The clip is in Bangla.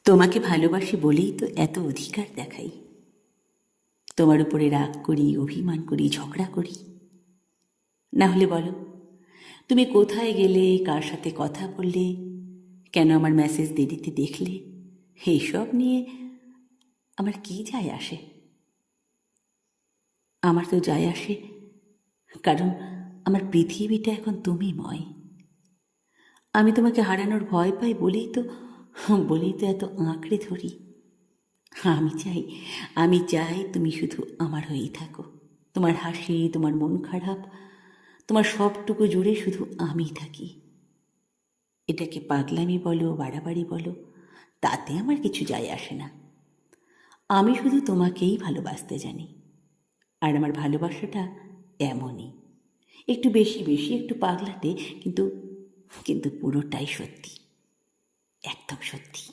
তোমাকে ভালোবাসি বলেই তো এত অধিকার দেখাই। তোমার উপরে রাগ করি, অভিমান করি, ঝগড়া করি। না হলে বলো, তুমি কোথায় গেলে, কার সাথে কথা বললে, কেন আমার মেসেজ দেরিতে দেখলে, এইসব নিয়ে আমার কি যায় আসে? আমার তো যায় আসে, কারণ আমার পৃথিবীটা এখন তুমিময়। আমি তোমাকে হারানোর ভয় পাই বলেই তো এত আঁকড়ে ধরি। আমি চাই তুমি শুধু আমার হয়েই থাকো। তোমার হাসি, তোমার মন খারাপ, তোমার সবটুকু জুড়ে শুধু আমিই থাকি। এটাকে পাগলামি বলো, বাড়াবাড়ি বলো, তাতে আমার কিছু যায় আসে না। আমি শুধু তোমাকেই ভালোবাসতে জানি। আর আমার ভালোবাসাটা এমনই, একটু বেশি বেশি, একটু পাগলাটে, কিন্তু কিন্তু পুরোটাই সত্যি, একদম সত্যি।